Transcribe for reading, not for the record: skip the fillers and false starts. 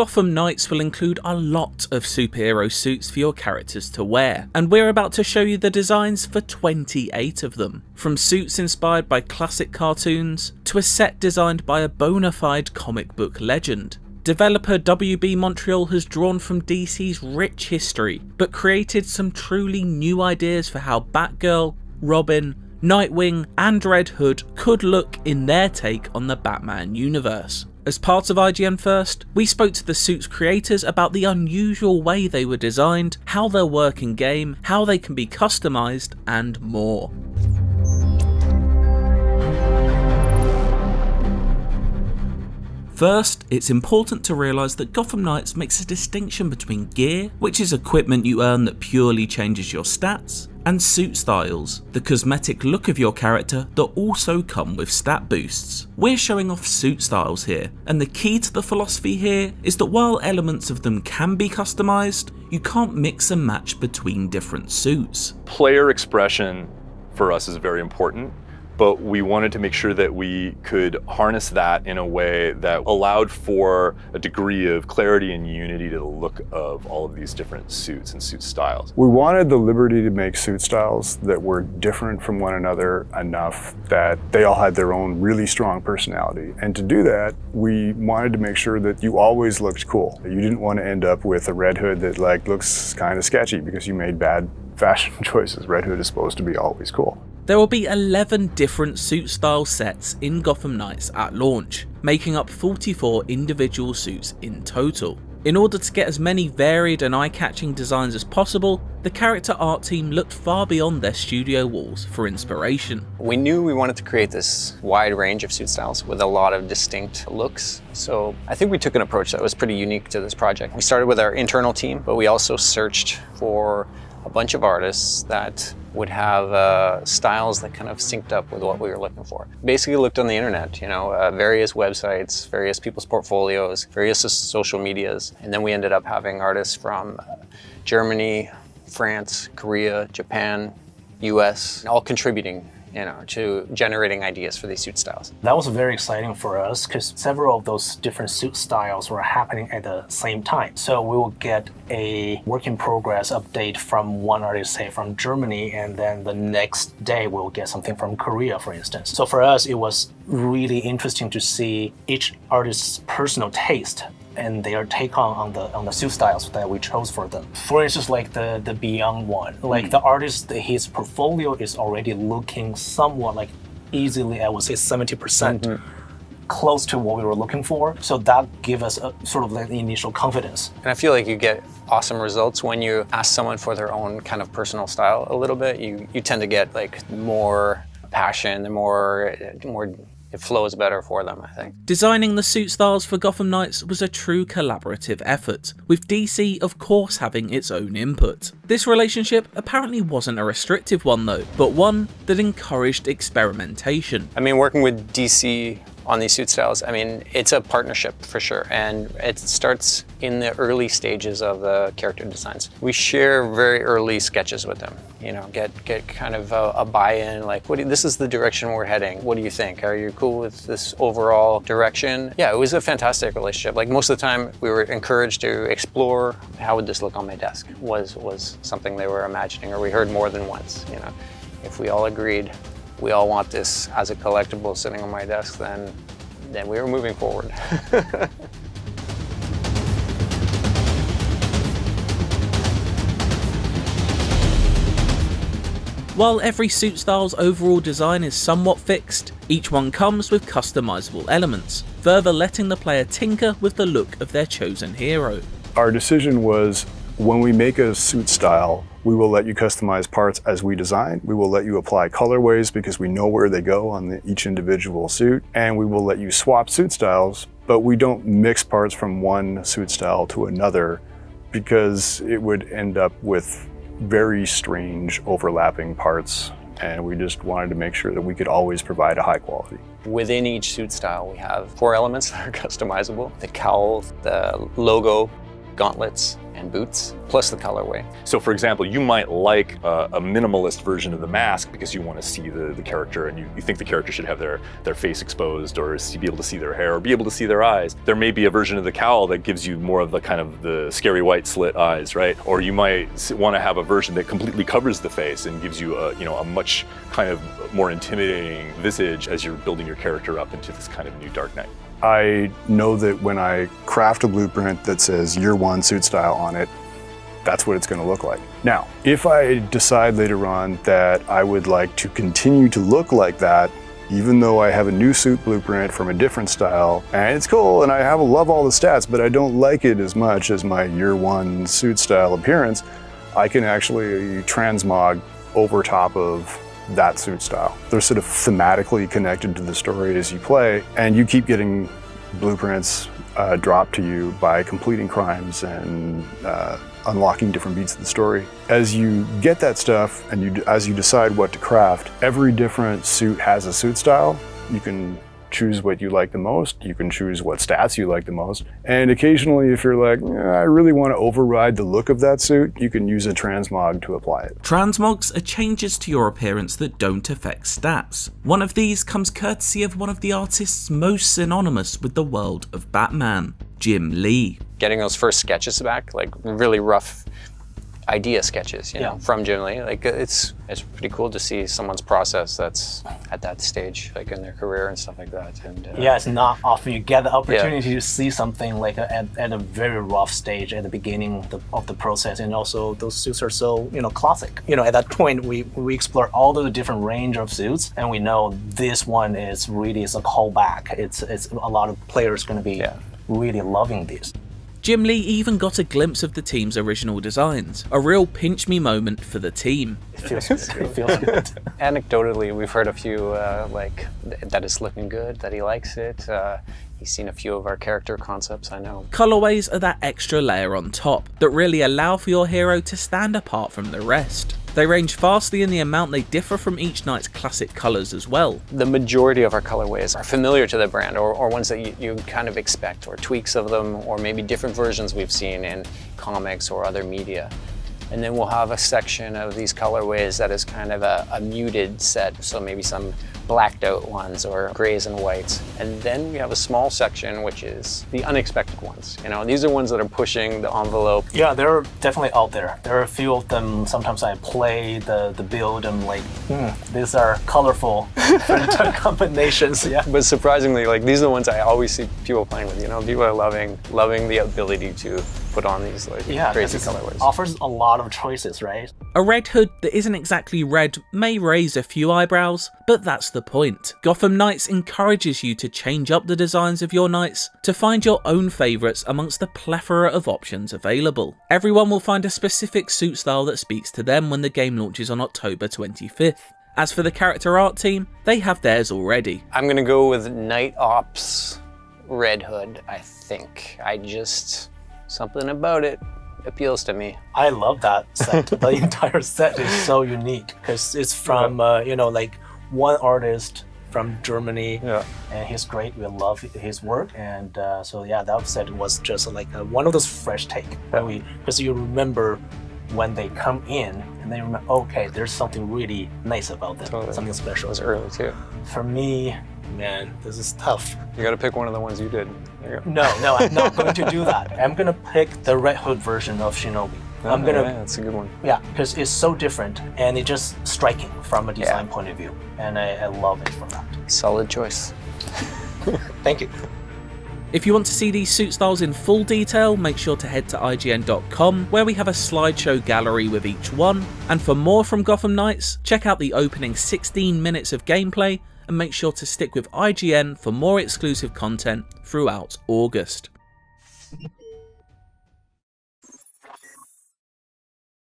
Gotham Knights will include a lot of superhero suits for your characters to wear, and we're about to show you the designs for 28 of them. From suits inspired by classic cartoons, to a set designed by a bona fide comic book legend. Developer WB Montreal has drawn from DC's rich history, but created some truly new ideas for how Batgirl, Robin, Nightwing and Red Hood could look in their take on the Batman universe. As part of IGN First, we spoke to the suits creators about the unusual way they were designed, how they'll work in game, how they can be customized, and more. First, it's important to realise that Gotham Knights makes a distinction between gear, which is equipment you earn that purely changes your stats, and suit styles, the cosmetic look of your character that also come with stat boosts. We're showing off suit styles here, and the key to the philosophy here is that while elements of them can be customised, you can't mix and match between different suits. Player expression for us is very important, but we wanted to make sure that we could harness that in a way that allowed for a degree of clarity and unity to the look of all of these different suits and suit styles. We wanted the liberty to make suit styles that were different from one another enough that they all had their own really strong personality. And to do that, we wanted to make sure that you always looked cool. You didn't want to end up with a Red Hood that looks kind of sketchy because you made bad fashion choices. Red Hood is supposed to be always cool. There will be 11 different suit style sets in Gotham Knights at launch, making up 44 individual suits in total. In order to get as many varied and eye-catching designs as possible, the character art team looked far beyond their studio walls for inspiration. We knew we wanted to create this wide range of suit styles with a lot of distinct looks. So I think we took an approach that was pretty unique to this project. We started with our internal team, but we also searched for a bunch of artists that would have styles that kind of synced up with what we were looking for. Basically looked on the internet, various websites, various people's portfolios, various social medias, and then we ended up having artists from Germany, France, Korea, Japan, US, all contributing to generating ideas for these suit styles. That was very exciting for us because several of those different suit styles were happening at the same time. So we will get a work in progress update from one artist, say from Germany, and then the next day we'll get something from Korea, for instance. So for us, it was really interesting to see each artist's personal taste and their take on the suit styles that we chose for them. For instance, like the Beyond one, the artist, his portfolio is already looking somewhat like easily, I would say 70% close to what we were looking for. So that gave us a sort of the initial confidence. And I feel like you get awesome results when you ask someone for their own kind of personal style a little bit. You tend to get more passion, the more it flows better for them, I think. Designing the suit styles for Gotham Knights was a true collaborative effort, with DC of course having its own input. This relationship apparently wasn't a restrictive one though, but one that encouraged experimentation. Working with DC on these suit styles, it's a partnership for sure, and it starts in the early stages of the character designs. We share very early sketches with them, get kind of a buy-in, this is the direction we're heading. What do you think? Are you cool with this overall direction? Yeah, it was a fantastic relationship. Most of the time, we were encouraged to explore how would this look on my desk was something they were imagining, or we heard more than once. If we all agreed, we all want this as a collectible sitting on my desk, then we were moving forward. While every suit style's overall design is somewhat fixed, each one comes with customizable elements, further letting the player tinker with the look of their chosen hero. Our decision was, when we make a suit style, we will let you customize parts as we design. We will let you apply colorways because we know where they go on each individual suit. And we will let you swap suit styles, but we don't mix parts from one suit style to another because it would end up with very strange overlapping parts. And we just wanted to make sure that we could always provide a high quality. Within each suit style, we have 4 elements that are customizable: the cowl, the logo, gauntlets, and boots, plus the colorway. So for example, you might like a minimalist version of the mask because you want to see the character, and you think the character should have their face exposed, or be able to see their hair, or be able to see their eyes. There may be a version of the cowl that gives you more of the kind of the scary white slit eyes, right? Or you might want to have a version that completely covers the face and gives you a much kind of more intimidating visage as you're building your character up into this kind of new Dark Knight. I know that when I craft a blueprint that says year one suit style on it, that's what it's going to look like. Now, if I decide later on that I would like to continue to look like that, even though I have a new suit blueprint from a different style, and it's cool and I love all the stats, but I don't like it as much as my year one suit style appearance, I can actually transmog over top of that suit style. They're sort of thematically connected to the story as you play, and you keep getting blueprints dropped to you by completing crimes and unlocking different beats of the story. As you get that stuff and as you decide what to craft, every different suit has a suit style. You can choose what you like the most, you can choose what stats you like the most, and occasionally if you're like, I really want to override the look of that suit, you can use a transmog to apply it. Transmogs are changes to your appearance that don't affect stats. One of these comes courtesy of one of the artists most synonymous with the world of Batman, Jim Lee. Getting those first sketches back, like really rough idea sketches, you know, from Jim Lee. Like it's pretty cool to see someone's process that's at that stage, like in their career and stuff like that. And yeah, it's not often you get the opportunity to see something like at a very rough stage at the beginning of the process, and also those suits are so classic. At that point we explore all the different range of suits, and we know this one is a callback. It's a lot of players going to be really loving this. Jim Lee even got a glimpse of the team's original designs, a real pinch me moment for the team. It feels good. It feels good. Anecdotally, we've heard a few that it's looking good, that he likes it. He's seen a few of our character concepts, I know. Colorways are that extra layer on top that really allow for your hero to stand apart from the rest. They range vastly in the amount they differ from each knight's classic colours as well. The majority of our colorways are familiar to the brand, or ones that you kind of expect, or tweaks of them, or maybe different versions we've seen in comics or other media. And then we'll have a section of these colorways that is kind of a muted set, so maybe some blacked out ones or grays and whites. And then we have a small section which is the unexpected ones. These are ones that are pushing the envelope. Yeah, they're definitely out there. There are a few of them. Sometimes I play the build and like, these are colorful combinations. Yeah. But surprisingly, like these are the ones I always see people playing with. People are loving the ability to put on these crazy colorways. Offers a lot of choices, right? A red hood that isn't exactly red may raise a few eyebrows, but that's the point. Gotham Knights encourages you to change up the designs of your knights to find your own favourites amongst the plethora of options available. Everyone will find a specific suit style that speaks to them when the game launches on October 25th. As for the character art team, they have theirs already. I'm gonna go with Night Ops Red Hood, I think. Something about it appeals to me. I love that set. The entire set is so unique because it's from one artist from Germany, and he's great. We love his work, and that set was just like one of those fresh take. Because you remember when they come in and they remember, okay, there's something really nice about them, something special. It was early too. For me, man, this is tough. You got to pick one of the ones you did. There you go. No, I'm not going to do that. I'm gonna pick the Red Hood version of Shinobi. That's a good one. Yeah, because it's so different and it's just striking from a design point of view, and I love it for that. Solid choice. Thank you. If you want to see these suit styles in full detail, make sure to head to IGN.com, where we have a slideshow gallery with each one. And for more from Gotham Knights, check out the opening 16 minutes of gameplay, and make sure to stick with IGN for more exclusive content throughout August.